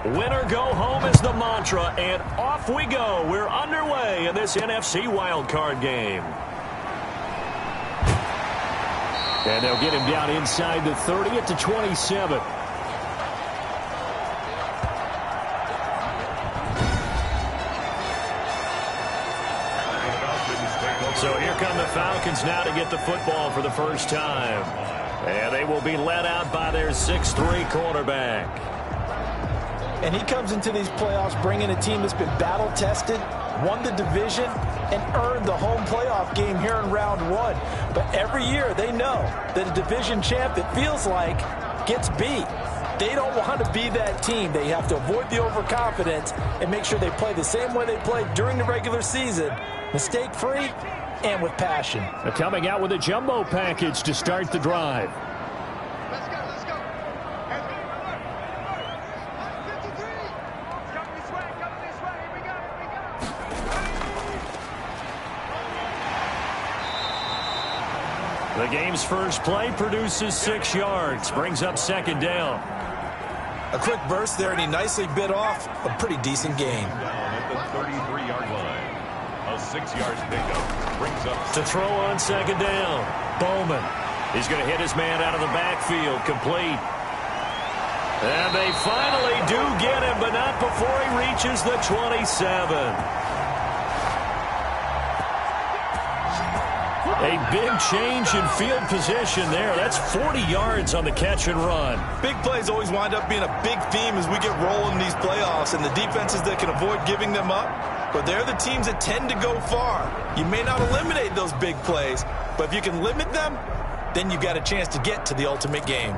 Winner go home is the mantra, and off we go. We're underway in this NFC wildcard game. And they'll get him down inside the 30 at the 27. So here come the Falcons now to get the football for the first time. And they will be led out by their 6'3" quarterback. And he comes into these playoffs bringing a team that's been battle-tested, won the division, and earned the home playoff game here in round one. But every year they know that a division champ, it feels like, gets beat. They don't want to be that team. They have to avoid the overconfidence and make sure they play the same way they played during the regular season, mistake-free and with passion. They're coming out with a jumbo package to start the drive. The game's first play produces 6 yards, brings up second down. A quick burst there, and he nicely bit off a pretty decent gain. Down at the 33-yard line. A 6-yard pickup brings up to throw on second down. Bowman. He's going to hit his man out of the backfield. Complete. And they finally do get him, but not before he reaches the 27. A big change in field position there. That's 40 yards on the catch and run. Big plays always wind up being a big theme as we get rolling in these playoffs, and the defenses that can avoid giving them up, but they're the teams that tend to go far. You may not eliminate those big plays, but if you can limit them, then you've got a chance to get to the ultimate game.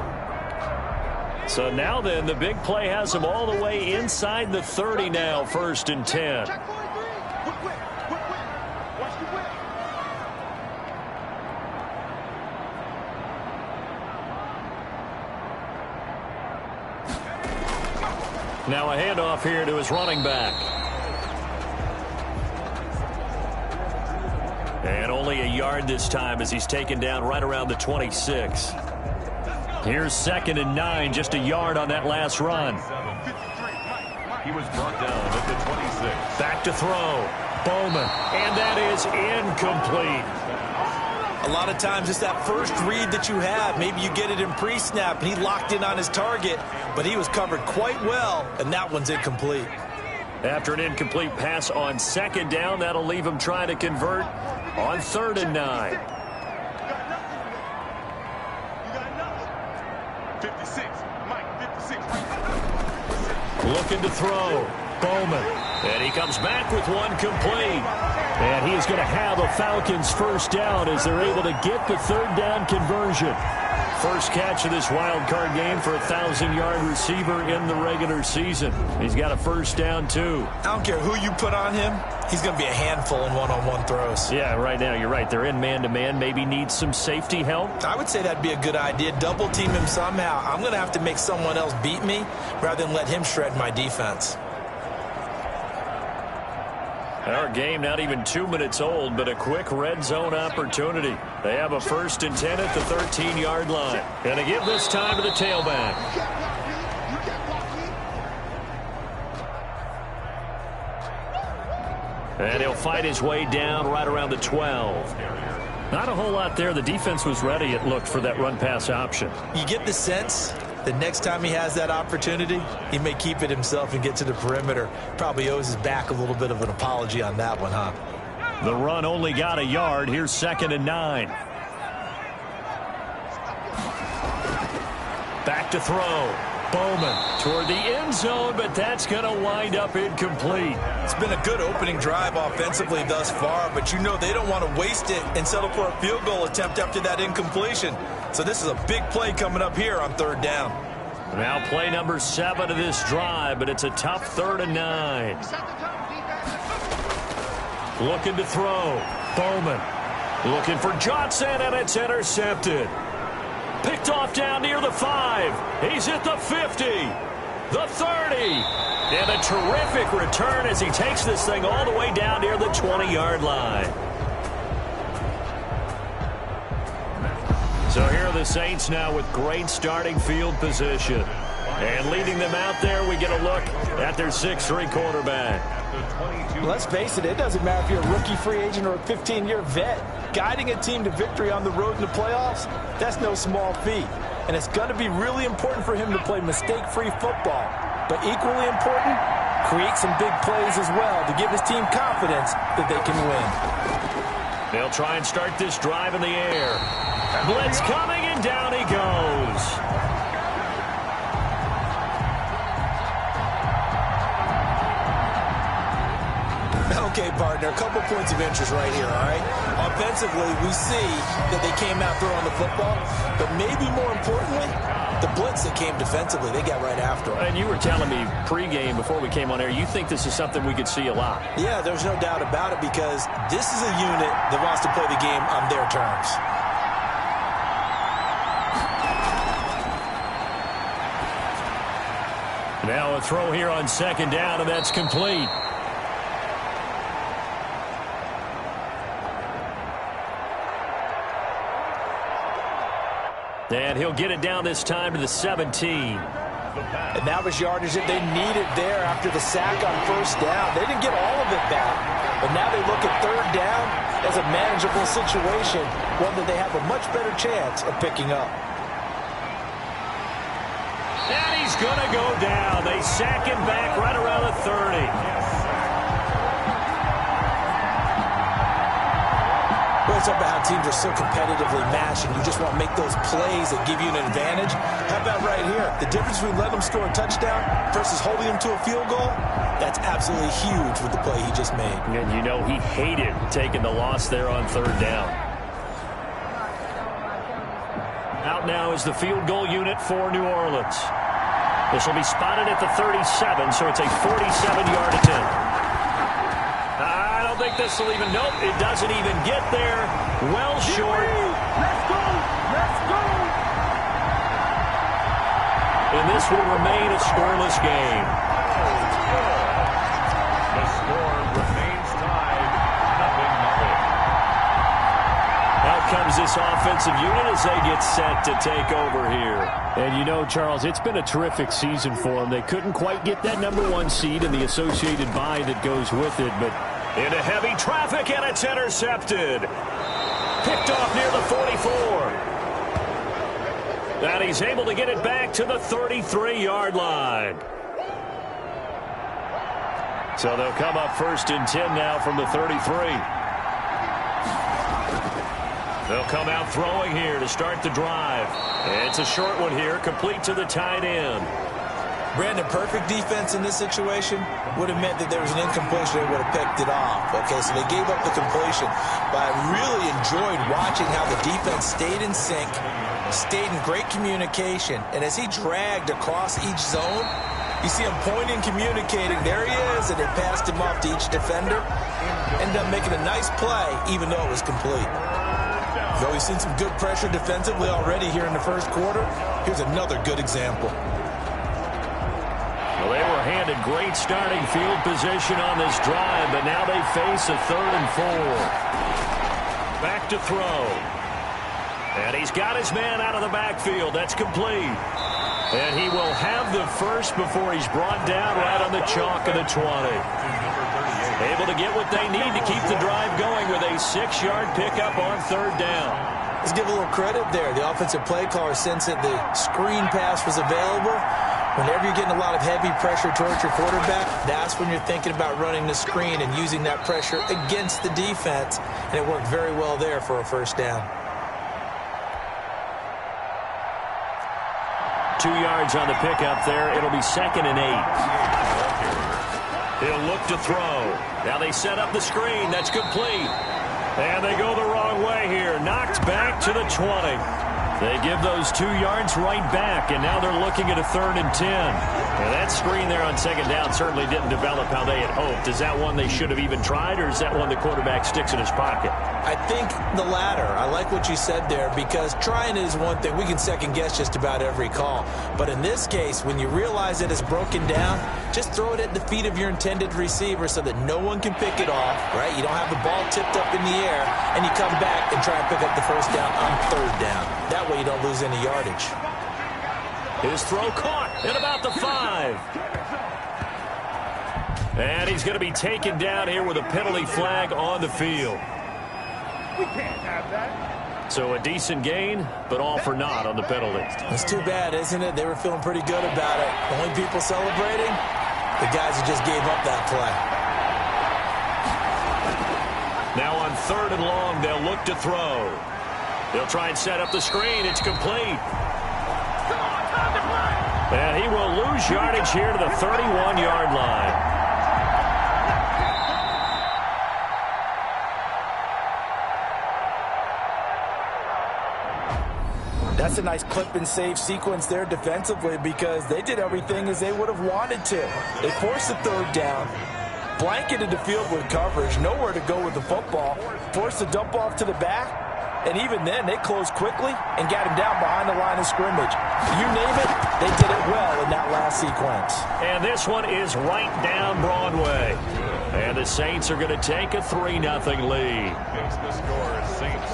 So now then, the big play has him all the way inside the 30 now, 1st and 10. Now a handoff here to his running back. And only a yard this time as he's taken down right around the 26. Here's 2nd and 9, just a yard on that last run. He was brought down at the 26. Back to throw. Bowman. And that is incomplete. A lot of times it's that first read that you have. Maybe you get it in pre-snap, and he locked in on his target, but he was covered quite well, and that one's incomplete. After an incomplete pass on 2nd down, that'll leave him trying to convert on 3rd and 9. 56. Mike, 56. Looking to throw. Bowman. And he comes back with one complete. And he is going to have a Falcons first down as they're able to get the 3rd down conversion. First catch of this wild card game for a 1,000-yard receiver in the regular season. He's got a first down, too. I don't care who you put on him. He's going to be a handful in one-on-one throws. Yeah, right now, you're right. They're in man-to-man. Maybe need some safety help. I would say that'd be a good idea. Double team him somehow. I'm going to have to make someone else beat me rather than let him shred my defense. Our game not even 2 minutes old, but a quick red zone opportunity. They have a 1st and 10 at the 13-yard line. And they give this time to the tailback. And he'll fight his way down right around the 12. Not a whole lot there. The defense was ready, it looked, for that run-pass option. You get the sense the next time he has that opportunity, he may keep it himself and get to the perimeter. Probably owes his back a little bit of an apology on that one, huh? The run only got a yard. Here's 2nd and 9. Back to throw. Bowman toward the end zone, but that's going to wind up incomplete. It's been a good opening drive offensively thus far, but you know they don't want to waste it and settle for a field goal attempt after that incompletion. So this is a big play coming up here on 3rd down. Now play number 7 of this drive, but it's a tough 3rd and 9. Looking to throw. Bowman looking for Johnson, and it's intercepted. Picked off down near the 5. He's at the 50. The 30. And a terrific return as he takes this thing all the way down near the 20-yard line. So here are the Saints now with great starting field position. And leading them out there, we get a look at their 6'3" quarterback. Let's face it, it doesn't matter if you're a rookie free agent or a 15-year vet. Guiding a team to victory on the road in the playoffs, that's no small feat. And it's going to be really important for him to play mistake-free football. But equally important, create some big plays as well to give his team confidence that they can win. They'll try and start this drive in the air. Blitz coming, and down he goes. Okay, partner, a couple points of interest right here, all right? Offensively, we see that they came out throwing the football, but maybe more importantly, the blitz that came defensively, they got right after them. And you were telling me pregame before we came on air, you think this is something we could see a lot. Yeah, there's no doubt about it because this is a unit that wants to play the game on their terms. Now a throw here on second down, and that's complete. And he'll get it down this time to the 17. And that was yardage that they needed there after the sack on first down. They didn't get all of it back. But now they look at third down as a manageable situation, one that they have a much better chance of picking up. And he's going to go down. They sack him back right around the 30. It's up about how teams are so competitively matched, and you just want to make those plays that give you an advantage. How about right here? The difference between letting them score a touchdown versus holding them to a field goal, that's absolutely huge with the play he just made. And you know he hated taking the loss there on third down. Out now is the field goal unit for New Orleans. This will be spotted at the 37, so it's a 47-yard attempt. I don't think this will even, nope, it doesn't even get there. Well short. Let's go, let's go. And this will remain a scoreless game. The score remains tied, 0-0. Out comes this offensive unit as they get set to take over here. And you know, Charles, it's been a terrific season for them. They couldn't quite get that #1 seed and the associated bye that goes with it, but into heavy traffic, and it's intercepted. Picked off near the 44. And he's able to get it back to the 33-yard line. So they'll come up 1st and 10 now from the 33. They'll come out throwing here to start the drive. It's a short one here, complete to the tight end. Brandon, perfect defense in this situation would have meant that there was an incompletion. They would have picked it off. Okay, so they gave up the completion. But I really enjoyed watching how the defense stayed in sync, stayed in great communication. And as he dragged across each zone, you see him pointing, communicating. There he is, and they passed him off to each defender. Ended up making a nice play, even though it was complete. Though we've seen some good pressure defensively already here in the first quarter, here's another good example. Well, they were handed great starting field position on this drive, but now they face a 3rd and 4. Back to throw. And he's got his man out of the backfield. That's complete. And he will have the first before he's brought down right on the chalk of the 20. Able to get what they need to keep the drive going with a 6-yard pickup on third down. Let's give a little credit there. The offensive play caller sensed that the screen pass was available. Whenever you're getting a lot of heavy pressure towards your quarterback, that's when you're thinking about running the screen and using that pressure against the defense. And it worked very well there for a first down. 2 yards on the pickup there. It'll be 2nd and 8. He'll look to throw. Now they set up the screen. That's complete. And they go the wrong way here. Knocked back to the 20. They give those 2 yards right back, and now they're looking at a 3rd and 10. And that screen there on second down certainly didn't develop how they had hoped. Is that one they should have even tried, or is that one the quarterback sticks in his pocket? I think the latter. I like what you said there, because trying is one thing. We can second-guess just about every call. But in this case, when you realize that it's broken down, just throw it at the feet of your intended receiver so that no one can pick it off, right? You don't have the ball tipped up in the air, and you come back and try and pick up the first down on third down. That way you don't lose any yardage. His throw caught. at about the 5. And he's going to be taken down here with a penalty flag on the field. We can't have that. So a decent gain, but all for naught on the penalty. It's too bad, isn't it? They were feeling pretty good about it. Only people celebrating, the guys who just gave up that play. Now on 3rd and long, they'll look to throw. They'll try and set up the screen. It's complete. Come on, time to play. And he will lose yardage here to the 31-yard line. That's a nice clip and save sequence there defensively because they did everything as they would have wanted to. They forced the 3rd down, blanketed the field with coverage, nowhere to go with the football, forced the dump off to the back, and even then they closed quickly and got him down behind the line of scrimmage. You name it, they did it well in that last sequence. And this one is right down Broadway. And the Saints are going to take a 3-0 lead.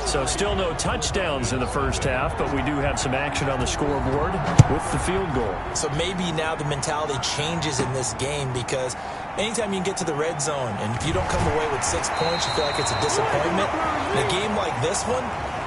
So still no touchdowns in the first half, but we do have some action on the scoreboard with the field goal. So maybe now the mentality changes in this game because anytime you can get to the red zone and if you don't come away with 6 points, you feel like it's a disappointment. In a game like this one,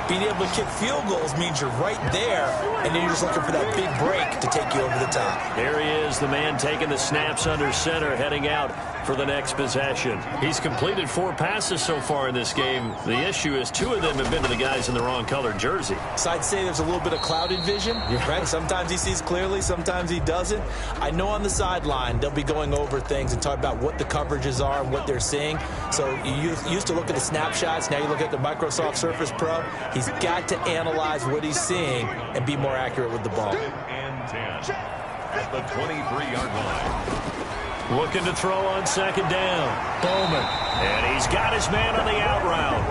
being able to kick field goals means you're right there, and then you're just looking for that big break to take you over the top. There he is, the man taking the snaps under center, heading out for the next possession. He's completed 4 passes so far in this game. The issue is 2 of them have been to the guys in the wrong colored jersey. So I'd say there's a little bit of clouded vision, right? Sometimes he sees clearly, sometimes he doesn't. I know on the sideline they'll be going over things and talk about what the coverages are and what they're seeing. So you used to look at the snapshots, now you look at the Microsoft Surface Pro. He's got to analyze what he's seeing and be more accurate with the ball. And 10 at the 23-yard line. Looking to throw on 2nd down. Bowman. And he's got his man on the out route.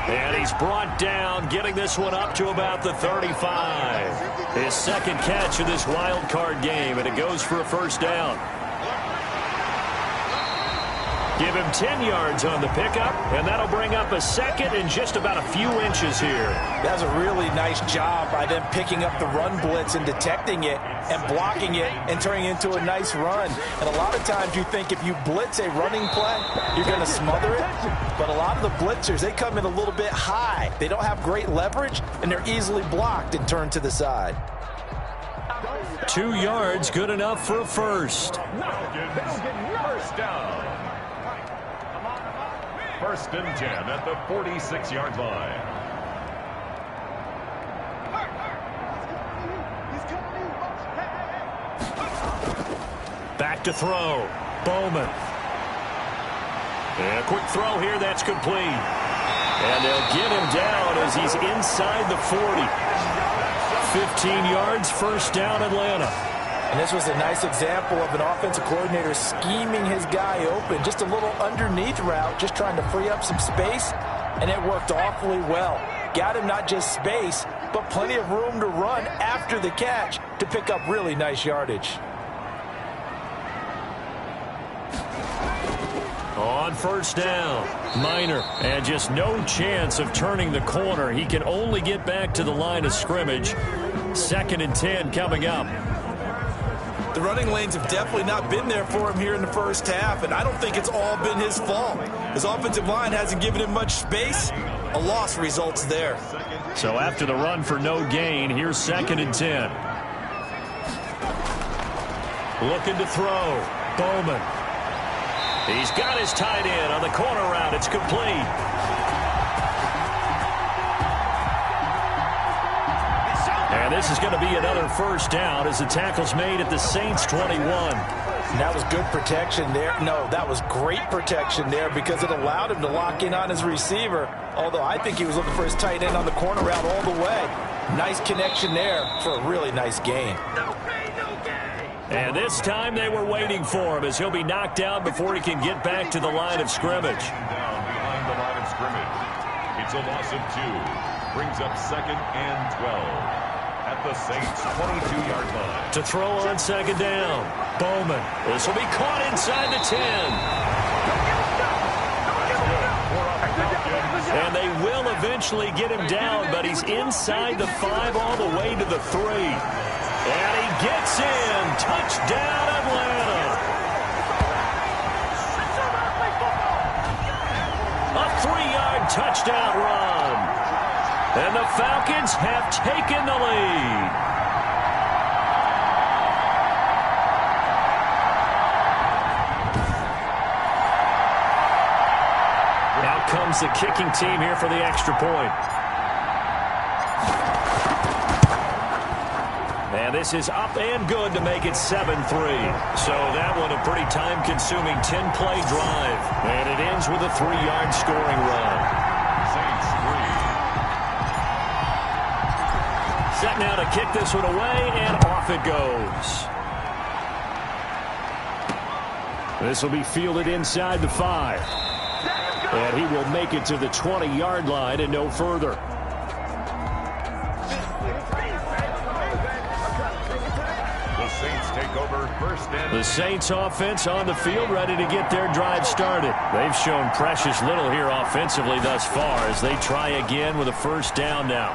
And he's brought down, getting this one up to about the 35. His 2nd catch of this wild card game, and it goes for a 1st down. Give him 10 yards on the pickup, and that'll bring up a 2nd and just about a few inches here. That was a really nice job by them picking up the run blitz and detecting it and blocking it and turning it into a nice run. And a lot of times you think if you blitz a running play, you're going to smother it. But a lot of the blitzers, they come in a little bit high. They don't have great leverage, and they're easily blocked and turned to the side. 2 yards, good enough for a 1st. Falcons, 1st down. 1st and 10 at the 46-yard line. Back to throw. Bowman. And a quick throw here, that's complete. And they'll get him down as he's inside the 40. 15 yards, 1st down, Atlanta. And this was a nice example of an offensive coordinator scheming his guy open. Just a little underneath route, just trying to free up some space, and it worked awfully well. Got him not just space, but plenty of room to run after the catch to pick up really nice yardage. On 1st down, Minor, and just no chance of turning the corner. He can only get back to the line of scrimmage. 2nd and 10 coming up. The running lanes have definitely not been there for him here in the first half, and I don't think it's all been his fault. His offensive line hasn't given him much space. A loss results there. So after the run for no gain, here's 2nd and 10. Looking to throw. Bowman. He's got his tight end on the corner route. It's complete. And this is going to be another 1st down as the tackle's made at the Saints' 21. And that was good protection there. No, that was great protection there because it allowed him to lock in on his receiver. Although I think he was looking for his tight end on the corner route all the way. Nice connection there for a really nice gain. And this time they were waiting for him as he'll be knocked down before he can get back to the line of scrimmage. Down behind the line of scrimmage. It's a loss of 2. Brings up 2nd and 12. At the Saints' 22-yard line. To throw on 2nd down. Bowman. This will be caught inside the 10. And they will eventually get him down, but he's inside the 5 all the way to the 3. And he gets in. Touchdown, Atlanta. A 3-yard touchdown run. And the Falcons have taken the lead. Out comes the kicking team here for the extra point. And this is up and good to make it 7-3. So that one a pretty time-consuming 10-play drive. And it ends with a 3-yard scoring run. Saints 3. Set now to kick this one away, and off it goes. This will be fielded inside the 5. And he will make it to the 20-yard line and no further. The Saints offense on the field, ready to get their drive started. They've shown precious little here offensively thus far as they try again with a first down now.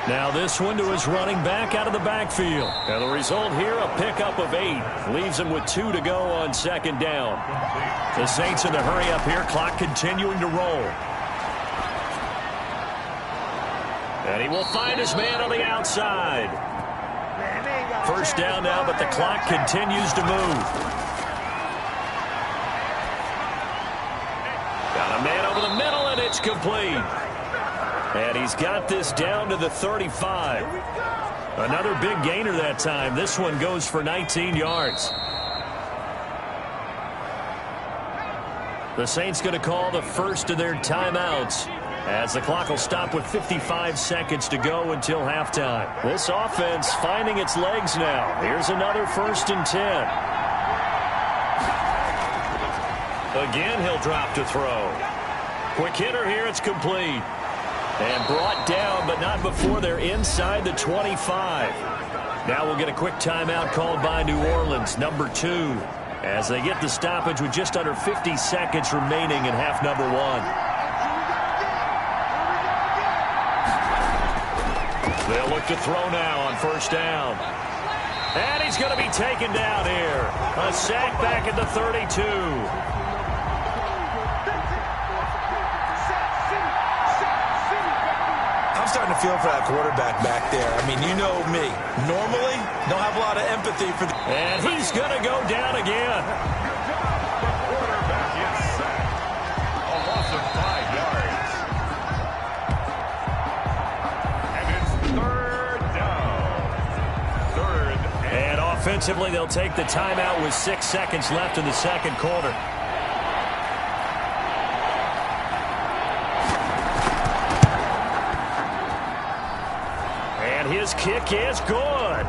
Now this one to his running back out of the backfield. And the result here, a pickup of 8. Leaves him with 2 to go on second down. The Saints in the hurry up here, clock continuing to roll. And he will find his man on the outside. First down now, but the clock continues to move. Got a man over the middle, and it's complete. And he's got this down to the 35. Another big gainer that time. This one goes for 19 yards. The Saints going to call the first of their timeouts, as the clock will stop with 55 seconds to go until halftime. This offense finding its legs now. Here's another 1st and 10. Again, he'll drop to throw. Quick hitter here, it's complete. And brought down, but not before they're inside the 25. Now we'll get a quick timeout called by New Orleans, number 2, as they get the stoppage with just under 50 seconds remaining in half number 1. They'll look to throw now on first down. And he's going to be taken down here. A sack back at the 32. I'm starting to feel for that quarterback back there. I mean, you know me. Normally, don't have a lot of empathy for the... And he's going to go down again. The quarterback is sacked. A loss of 5 yards. Offensively, they'll take the timeout with 6 seconds left in the second quarter. And his kick is good.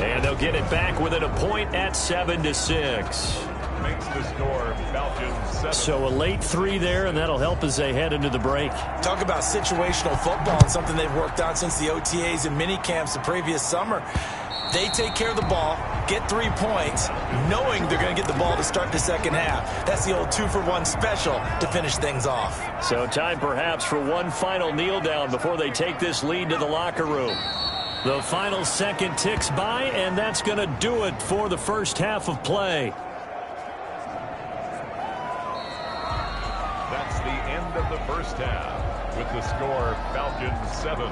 And they'll get it back within a point at 7-6. Makes the score Falcons 7. So a late 3 there, and that'll help as they head into the break. Talk about situational football and something they've worked on since the OTAs and mini camps the previous summer. They take care of the ball, get 3 points, knowing they're going to get the ball to start the second half. That's the old 2-for-1 special to finish things off. So time perhaps for one final kneel down before they take this lead to the locker room. The final second ticks by, and that's going to do it for the first half of play. That's the end of the first half with the score Falcons 7,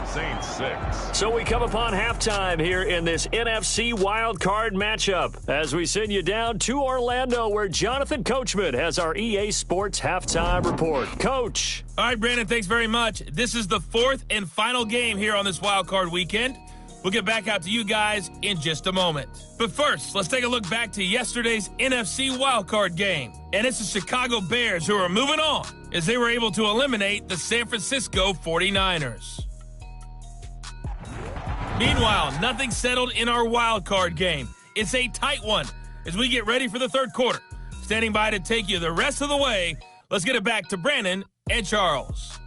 Saints 6. So we come upon halftime here in this NFC wildcard matchup as we send you down to Orlando where Jonathan Coachman has our EA Sports halftime report. Coach. All right, Brandon, thanks very much. This is the 4th and final game here on this wildcard weekend. We'll get back out to you guys in just a moment. But first, let's take a look back to yesterday's NFC wildcard game. And it's the Chicago Bears who are moving on as they were able to eliminate the San Francisco 49ers. Meanwhile, nothing settled in our wildcard game. It's a tight one as we get ready for the third quarter. Standing by to take you the rest of the way, let's get it back to Brandon and Charles.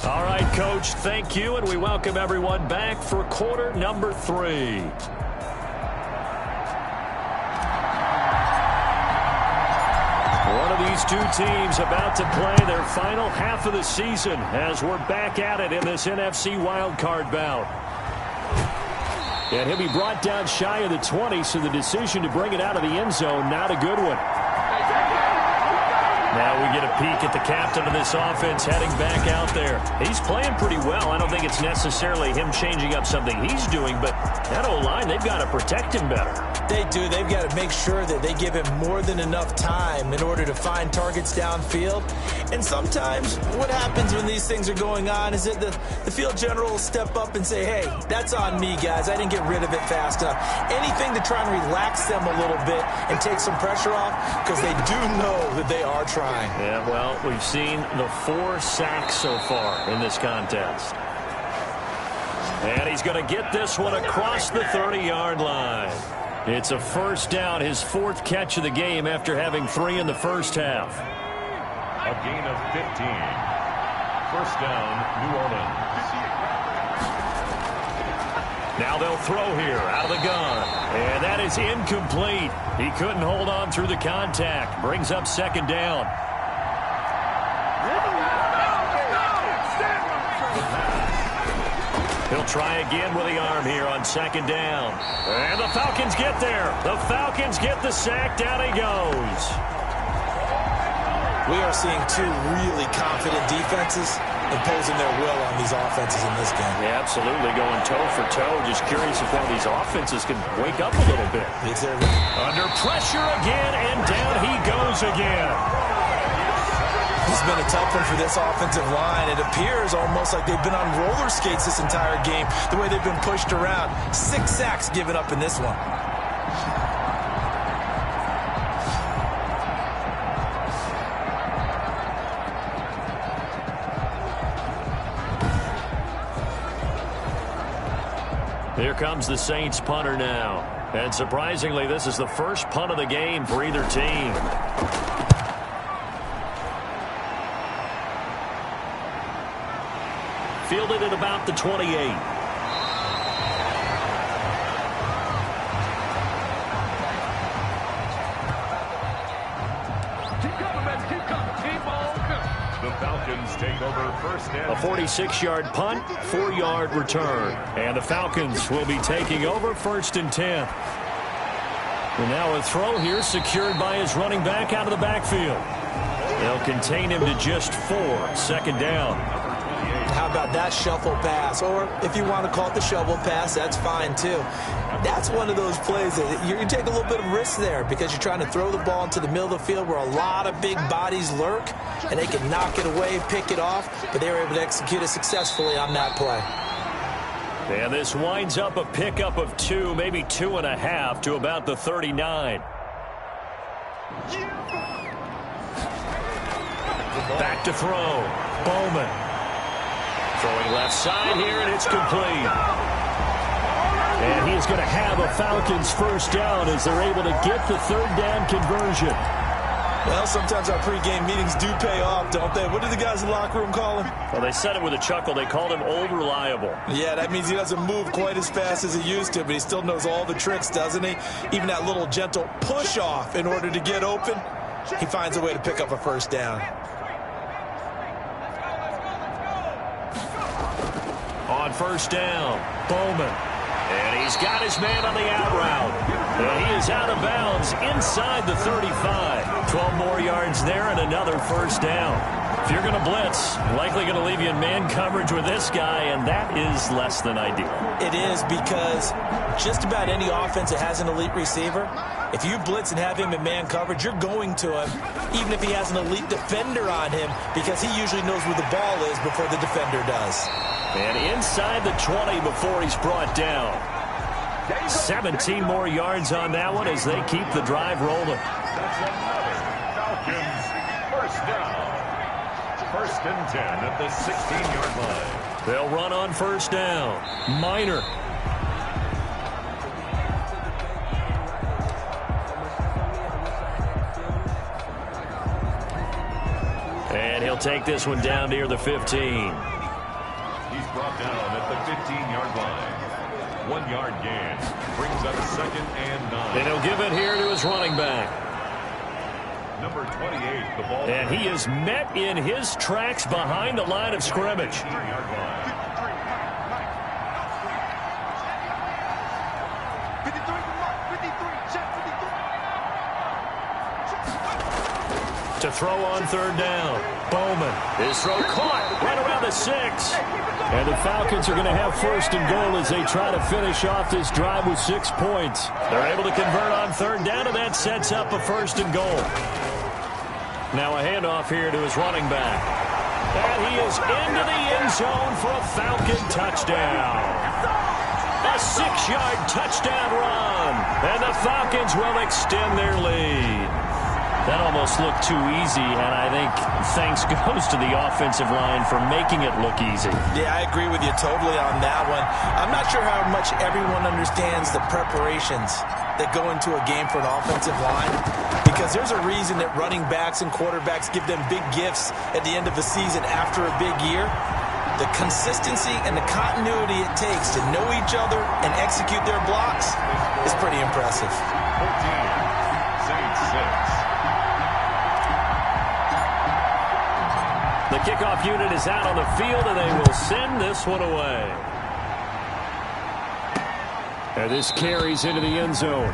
All right, Coach, thank you, and we welcome everyone back for quarter number 3. One of these two teams about to play their final half of the season as we're back at it in this NFC wildcard bout. And he'll be brought down shy of the 20, so the decision to bring it out of the end zone, not a good one. Now we get a peek at the captain of this offense heading back out there. He's playing pretty well. I don't think it's necessarily him changing up something he's doing, but that O-line, they've got to protect him better. They do. They've got to make sure that they give him more than enough time in order to find targets downfield. And sometimes what happens when these things are going on is that the field general will step up and say, hey, that's on me, guys. I didn't get rid of it fast enough. Anything to try and relax them a little bit and take some pressure off, because they do know that they are trying. Yeah, well, we've seen the 4 sacks so far in this contest. And he's going to get this one across the 30-yard line. It's a first down, his 4th catch of the game after having 3 in the first half. A gain of 15. First down, New Orleans. Now they'll throw here out of the gun. And that is incomplete. He couldn't hold on through the contact. Brings up second down. He'll try again with the arm here on second down. And the Falcons get there. The Falcons get the sack. Down he goes. We are seeing 2 really confident defenses imposing their will on these offenses in this game. Yeah, absolutely, going toe for toe. Just curious if one of these offenses can wake up a little bit. Under pressure again, and down he goes again. It's been a tough one for this offensive line. It appears almost like they've been on roller skates this entire game, the way they've been pushed around. 6 sacks given up in this one. Here comes the Saints punter now. And surprisingly, this is the first punt of the game for either team. Fielded at about the 28. Keep coming, man. Keep coming. Keep on coming. The Falcons take over first and A 46-yard punt, 4-yard return. And the Falcons will be taking over first and 10. And now a throw here secured by his running back out of the backfield. They'll contain him to just 4. Second down. How about that shuffle pass? Or if you want to call it the shovel pass, that's fine too. That's one of those plays that you take a little bit of risk there because you're trying to throw the ball into the middle of the field where a lot of big bodies lurk, and they can knock it away, pick it off, but they were able to execute it successfully on that play. And this winds up a pickup of 2, maybe 2.5 to about the 39. Back to throw. Bowman. Throwing left side here, and it's complete. And he is going to have a Falcons first down as they're able to get the third down conversion. Well, sometimes our pregame meetings do pay off, don't they? What did the guys in the locker room call him? Well, they said it with a chuckle. They called him Old Reliable. Yeah, that means he doesn't move quite as fast as he used to, but he still knows all the tricks, doesn't he? Even that little gentle push-off in order to get open, he finds a way to pick up a first down. On first down, Bowman. And he's got his man on the out route. And he is out of bounds inside the 35. 12 more yards there and another first down. If you're going to blitz, likely going to leave you in man coverage with this guy, and that is less than ideal. It is, because just about any offense that has an elite receiver, if you blitz and have him in man coverage, you're going to him, even if he has an elite defender on him, because he usually knows where the ball is before the defender does. And inside the 20 before he's brought down. 17 more yards on that one as they keep the drive rolling. that's another Falcons first down. First and 10 at the 16-yard line. They'll run on first down. Minor. And he'll take this one down near the 15. He's brought down at the 15-yard line. 1 yard gain. Brings up second and 9. And he'll give it here to his running back. Number 28, the ball. And he is met in his tracks behind the line of scrimmage. To throw on third down. Bowman. His throw caught right around the 6. And the Falcons are going to have first and goal as they try to finish off this drive with 6 points. They're able to convert on third down, and that sets up a first and goal. Now a handoff here to his running back. And he is into the end zone for a Falcon touchdown. A 6-yard touchdown run. And the Falcons will extend their lead. That almost looked too easy, and I think thanks goes to the offensive line for making it look easy. Yeah, I agree with you totally on that one. I'm not sure how much everyone understands the preparations that go into a game for an offensive line, because there's a reason that running backs and quarterbacks give them big gifts at the end of the season after a big year. The consistency and the continuity it takes to know each other and execute their blocks is pretty impressive. 14, Saints 6. The kickoff unit is out on the field, and they will send this one away. And this carries into the end zone.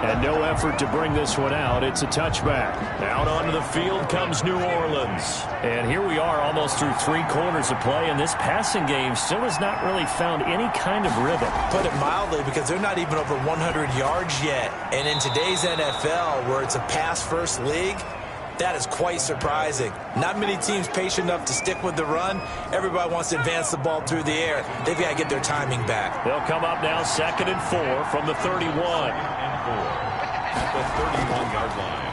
And no effort to bring this one out. It's a touchback. Out onto the field comes New Orleans. And here we are almost through 3 quarters of play, and this passing game still has not really found any kind of rhythm. Put it mildly, because they're not even over 100 yards yet. And in today's NFL, where it's a pass-first league, that is quite surprising. Not many teams patient enough to stick with the run. Everybody wants to advance the ball through the air. They've got to get their timing back. They'll come up now 2nd and 4 from the 31. At the 31-yard line.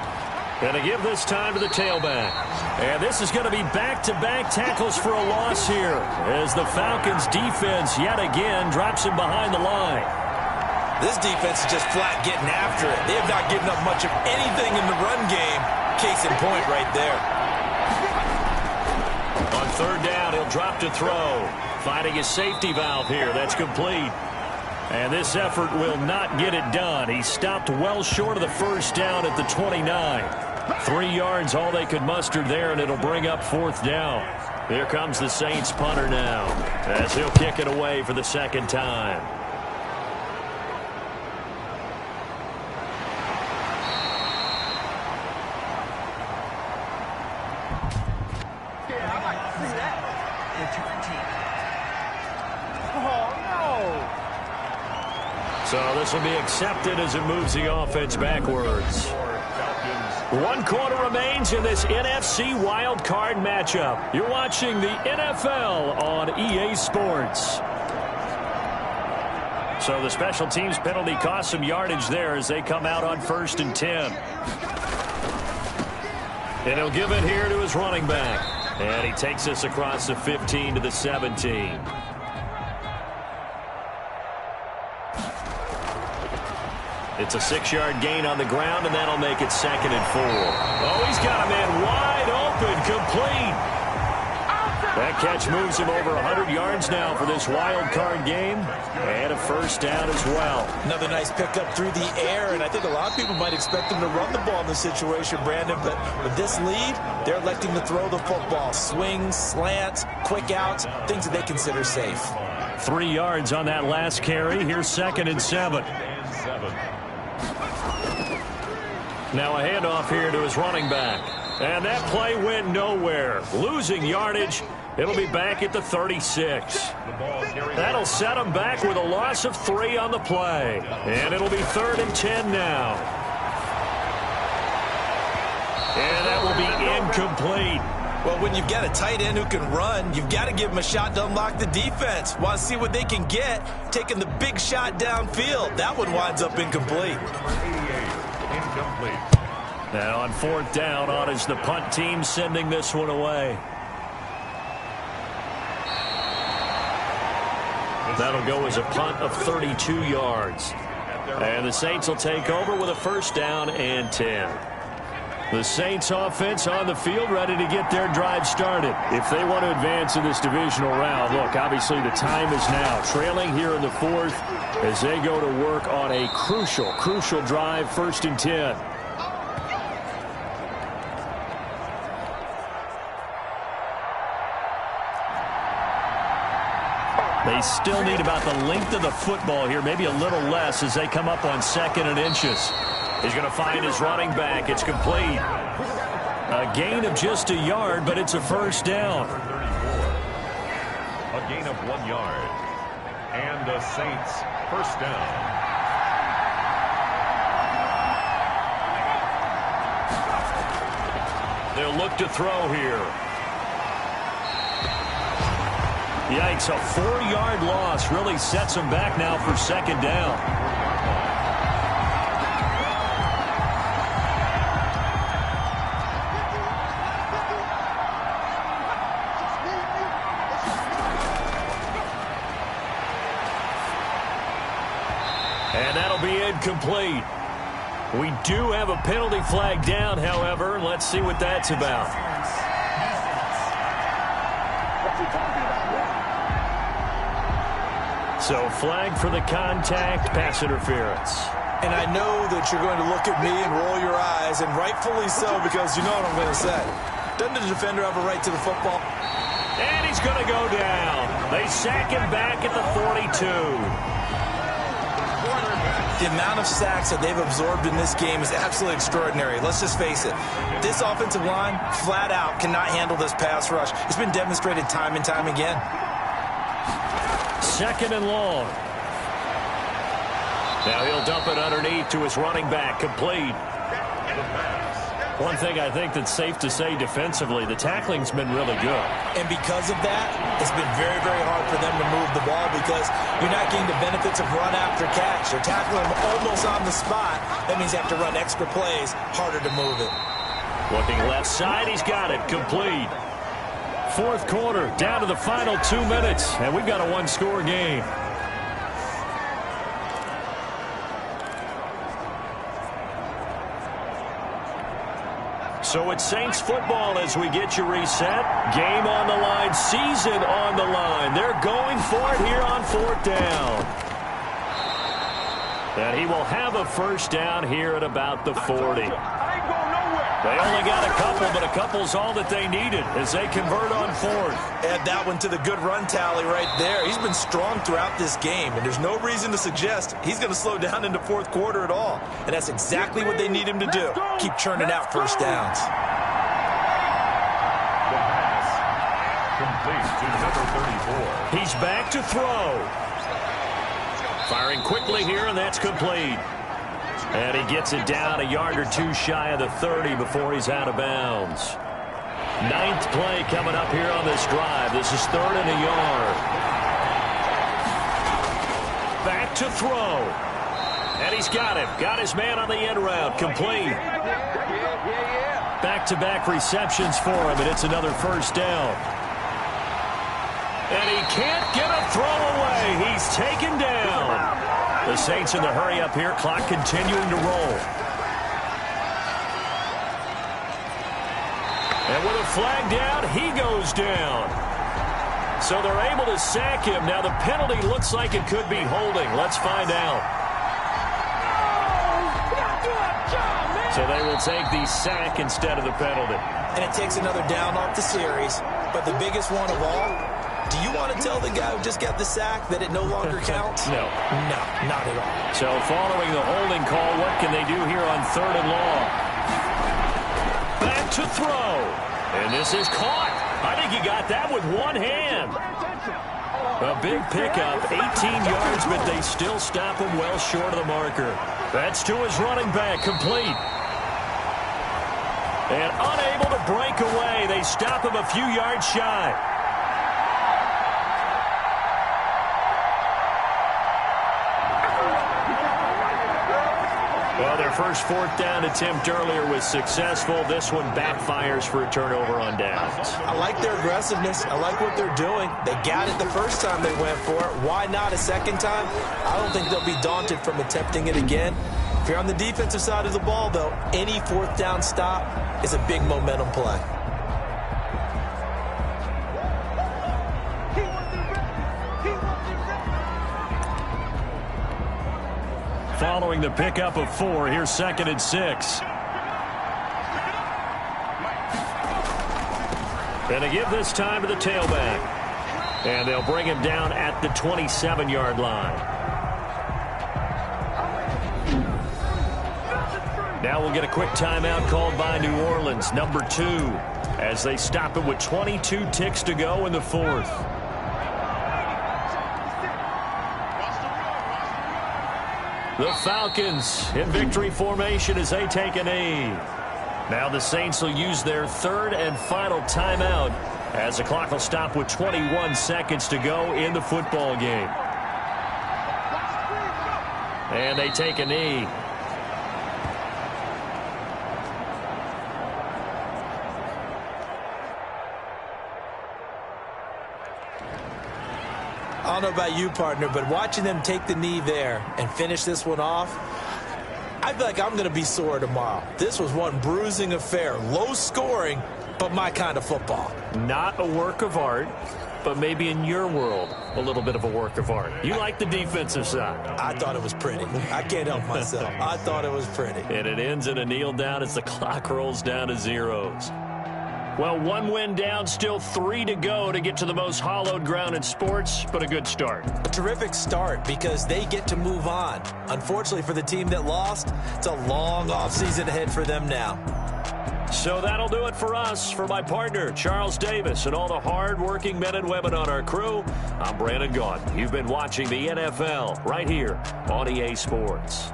Going to give this time to the tailback. And this is going to be back-to-back tackles for a loss here as the Falcons defense yet again drops him behind the line. This defense is just flat getting after it. They have not given up much of anything in the run game. Case in point right there. On third down, he'll drop to throw. Finding his safety valve here. That's complete. And this effort will not get it done. He stopped well short of the first down at the 29. 3 yards, all they could muster there, and it'll bring up 4th down. Here comes the Saints punter now, as he'll kick it away for the 2nd time. Yeah, I'd like to see that. Return team. Oh, no. So this will be accepted as it moves the offense backwards. 1 quarter remains in this NFC wildcard matchup. You're watching the NFL on EA Sports. So the special teams penalty cost some yardage there as they come out on 1st and 10. And he'll give it here to his running back. And he takes us across the 15 to the 17. It's a 6-yard gain on the ground, and that'll make it 2nd and 4. Oh, he's got a man wide open, complete. That catch moves him over 100 yards now for this wild card game, and a 1st down as well. Another nice pickup through the air, and I think a lot of people might expect him to run the ball in this situation, Brandon, but with this lead, they're electing to throw the football. Swings, slants, quick outs, things that they consider safe. 3 yards on that last carry. Here's 2nd and 7. Now a handoff here to his running back. And that play went nowhere. Losing yardage. It'll be back at the 36. That'll set him back with a loss of 3 on the play. And it'll be 3rd and 10 now. And that will be incomplete. Well, when you've got a tight end who can run, you've got to give him a shot to unlock the defense. Want to see what they can get, taking the big shot downfield. That one winds up incomplete. Incomplete. Now on 4th down, on is the punt team sending this one away. That'll go as a punt of 32 yards. And the Saints will take over with a 1st down and 10. The Saints offense on the field, ready to get their drive started. If they want to advance in this divisional round, look, obviously the time is now. Trailing here in the fourth as they go to work on a crucial drive, 1st and 10. They still need about the length of the football here, maybe a little less as they come up on 2nd and inches. He's going to find his running back. It's complete. A gain of just a yard, but it's a 1st down. A gain of 1 yard. And the Saints 1st down. They'll look to throw here. Yikes, a 4-yard loss really sets them back now for 2nd down. And that'll be incomplete. We do have a penalty flag down, however. Let's see what that's about. So flag for the contact, pass interference. And I know that you're going to look at me and roll your eyes, and rightfully so, because you know what I'm going to say. Doesn't the defender have a right to the football? And he's going to go down. They sack him back at the 42. The amount of sacks that they've absorbed in this game is absolutely extraordinary. Let's just face it. This offensive line, flat out, cannot handle this pass rush. It's been demonstrated time and time again. 2nd and long. Now he'll dump it underneath to his running back, complete. One thing I think that's safe to say defensively, the tackling's been really good. And because of that, it's been very, very hard for them to move the ball because you're not getting the benefits of run after catch. They're tackling them almost on the spot. That means you have to run extra plays, harder to move it. Looking left side, he's got it, complete. 4th quarter, down to the final 2 minutes, and we've got a 1-score game. So it's Saints football as we get you reset. Game on the line, season on the line. They're going for it here on 4th down. And he will have a 1st down here at about the 40. They only got a couple, but a couple's all that they needed as they convert on 4th. Add that one to the good run tally right there. He's been strong throughout this game, and there's no reason to suggest he's going to slow down into 4th quarter at all. And that's exactly what they need him to do. Keep churning out 1st downs. The pass complete to number 34. He's back to throw. Firing quickly here, and that's complete. And he gets it down a yard or 2 shy of the 30 before he's out of bounds. 9th play coming up here on this drive. This is 3rd and a yard. Back to throw. And he's got it. Got his man on the end route. Complete. Back-to-back receptions for him, and it's another 1st down. And he can't get a throw away. He's taken down. The Saints in the hurry up here, clock continuing to roll. And with a flag down, he goes down. So they're able to sack him. Now the penalty looks like it could be holding. Let's find out. So they will take the sack instead of the penalty. And it takes another down off the series. But the biggest one of all, do you want to tell the guy who just got the sack that it no longer counts? No. No, not at all. So following the holding call, what can they do here on 3rd and long? Back to throw. And this is caught. I think he got that with one hand. A big pickup, 18 yards, but they still stop him well short of the marker. That's to his running back, complete. And unable to break away, they stop him a few yards shy. Well, their first 4th down attempt earlier was successful. This one backfires for a turnover on downs. I like their aggressiveness. I like what they're doing. They got it the first time they went for it. Why not a second time? I don't think they'll be daunted from attempting it again. If you're on the defensive side of the ball, though, any fourth down stop is a big momentum play. Following the pickup of 4, here's 2nd and 6. And they give this time to the tailback. And they'll bring him down at the 27-yard line. Now we'll get a quick timeout called by New Orleans, number 2, as they stop it with 22 ticks to go in the 4th. The Falcons in victory formation as they take a knee. Now the Saints will use their 3rd and final timeout as the clock will stop with 21 seconds to go in the football game. And they take a knee. I don't know about you, partner, but watching them take the knee there and finish this one off, I feel like I'm going to be sore tomorrow. This was one bruising affair. Low scoring, but my kind of football. Not a work of art, but maybe in your world, a little bit of a work of art. You like the defensive side. I thought it was pretty. I can't help myself. I thought it was pretty. And it ends in a kneel down as the clock rolls down to zeros. Well, 1 win down, still 3 to go to get to the most hallowed ground in sports, but a good start. A terrific start because they get to move on. Unfortunately for the team that lost, it's a long offseason ahead for them now. So that'll do it for us. For my partner, Charles Davis, and all the hard-working men and women on our crew, I'm Brandon Gaudin. You've been watching the NFL right here on EA Sports.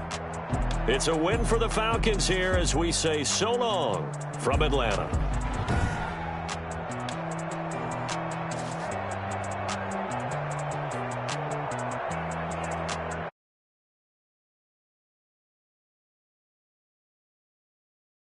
It's a win for the Falcons here as we say so long from Atlanta.